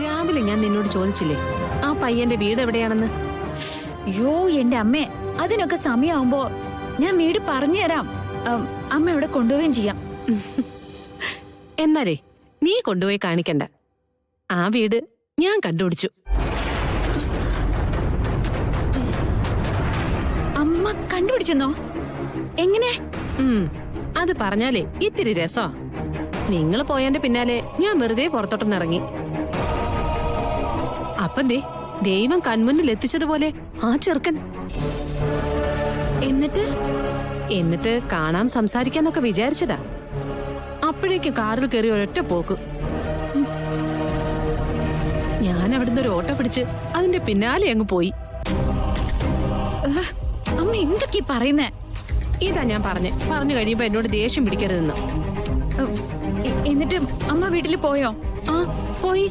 രാവിലെ ഞാൻ നിന്നോട് ചോദിച്ചില്ലേ ആ പയ്യന്റെ വീട് എവിടെയാണെന്ന്? അയ്യോ എന്റെ അമ്മേ, അതിനൊക്കെ സമയമാവുമ്പോ ഞാൻ വീട് പറഞ്ഞു തരാം. അമ്മ ഇവിടെ കൊണ്ടുപോവുകയും ചെയ്യാം. എന്നാലേ നീ കൊണ്ടുപോയി കാണിക്കണ്ട. ആ വീട് ഞാൻ കണ്ടുപിടിച്ചു. അമ്മ കണ്ടുപിടിച്ചെന്നോ? എങ്ങനെ? അത് പറഞ്ഞാലേ ഇത്തിരി രസമാ. നിങ്ങൾ പോയതിന്റെ പിന്നാലെ ഞാൻ വെറുതെ പുറത്തോട്ടൊന്ന് ഇറങ്ങി. അപ്പം ദൈവം കൺമുന്നിൽ എത്തിച്ചതുപോലെ ആ ചെറുക്കൻ. എന്നിട്ട് കാണാം സംസാരിക്കാന്നൊക്കെ വിചാരിച്ചതാ. അപ്പോഴേക്കും കാറിൽ കയറി ഒരൊറ്റ പോക്ക്. ഞാൻ അവിടുന്ന് ഒരു ഓട്ടോ പിടിച്ച് അതിന്റെ പിന്നാലെ അങ്ങ് പോയി. അമ്മ എന്തൊക്കെയാ പറയുന്നേ? ഇതാ ഞാൻ പറഞ്ഞു കഴിയുമ്പോ എന്നോട് ദേഷ്യം പിടിക്കരുതെന്ന്. എന്നിട്ട് അമ്മ വീട്ടിൽ പോയോ? ആ പോയി.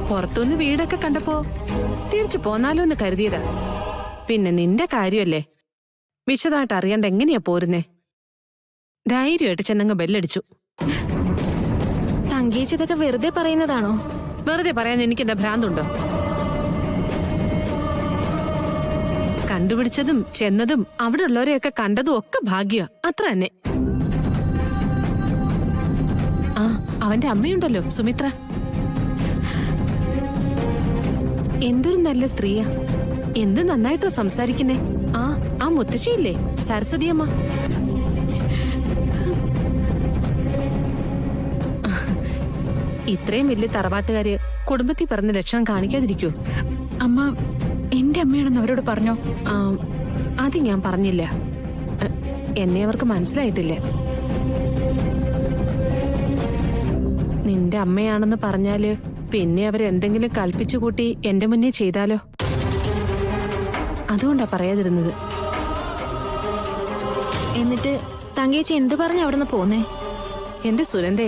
പുറത്തുനിന്ന് വീടൊക്കെ കണ്ടപ്പോ തിരിച്ചു പോന്നാലോ എന്ന് കരുതിയതാ. പിന്നെ നിന്റെ കാര്യമല്ലേ, വിശദമായിട്ട് അറിയാണ്ട് എങ്ങനെയാ പോരുന്നേ? ധൈര്യമായിട്ട് ചെന്നങ്ങ് ബെല്ലടിച്ചു. തങ്കേച്ചിതൊക്കെ വെറുതെ പറയുന്നതാണോ? വെറുതെ പറയാൻ എനിക്കെന്താ ഭ്രാന്തുണ്ടോ? കണ്ടുപിടിച്ചതും ചെന്നതും അവിടെ ഉള്ളവരെയൊക്കെ കണ്ടതും ഒക്കെ ഭാഗ്യ, അത്ര തന്നെ. ആ അവന്റെ അമ്മയുണ്ടല്ലോ സുമിത്ര, എന്തൊരു നല്ല സ്ത്രീയാ. എന്ത് നന്നായിട്ടോ സംസാരിക്കുന്നേ. ആ മുത്തശ്ശിയില്ലേ സരസ്വതി അമ്മ, ഇത്രയും വലിയ തറവാട്ടുകാര് കുടുംബത്തിൽ പറഞ്ഞ ലക്ഷണം കാണിക്കാതിരിക്കൂ? അമ്മ എന്റെ അമ്മയാണെന്ന് അവരോട് പറഞ്ഞോ? അത് ഞാൻ പറഞ്ഞില്ല. എന്നെ അവർക്ക് മനസ്സിലായിട്ടില്ല. നിന്റെ അമ്മയാണെന്ന് പറഞ്ഞാല് പിന്നെ അവരെന്തെങ്കിലും കൽപ്പിച്ചു കൂട്ടി എന്റെ മുന്നേ ചെയ്താലോ? അതുകൊണ്ടാ പറയാതിരുന്നത്. എന്നിട്ട് തങ്കേച്ചി എന്തു പറഞ്ഞ അവിടുന്ന് പോന്നേ? എന്റെ സുരന്തേ,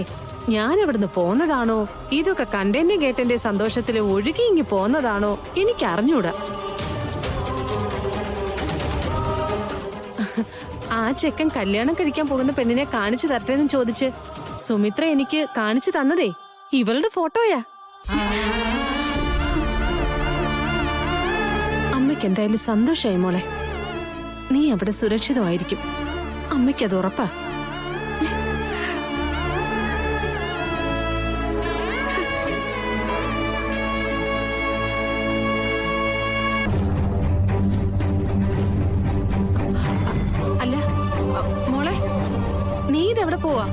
ഞാൻ അവിടുന്ന് പോന്നതാണോ ഇതൊക്കെ കണ്ടെന്നെ കേട്ടെന്റെ സന്തോഷത്തില് ഒഴുകി ഇങ്ങി പോന്നതാണോ എനിക്ക് അറിഞ്ഞൂടാ. ആ ചെക്കൻ കല്യാണം കഴിക്കാൻ പോകുന്ന പെണ്ണിനെ കാണിച്ചു തരട്ടെന്ന് ചോദിച്ച് സുമിത്ര എനിക്ക് കാണിച്ചു തന്നതേ ഇവളുടെ ഫോട്ടോയാ. അമ്മയ്ക്ക് എന്തായാലും സന്തോഷായി മോളെ. നീ അവിടെ സുരക്ഷിതമായിരിക്കും. അമ്മയ്ക്കത് ഉറപ്പാ. അല്ല മോളെ, നീ ഇതെവിടെ പോവാ?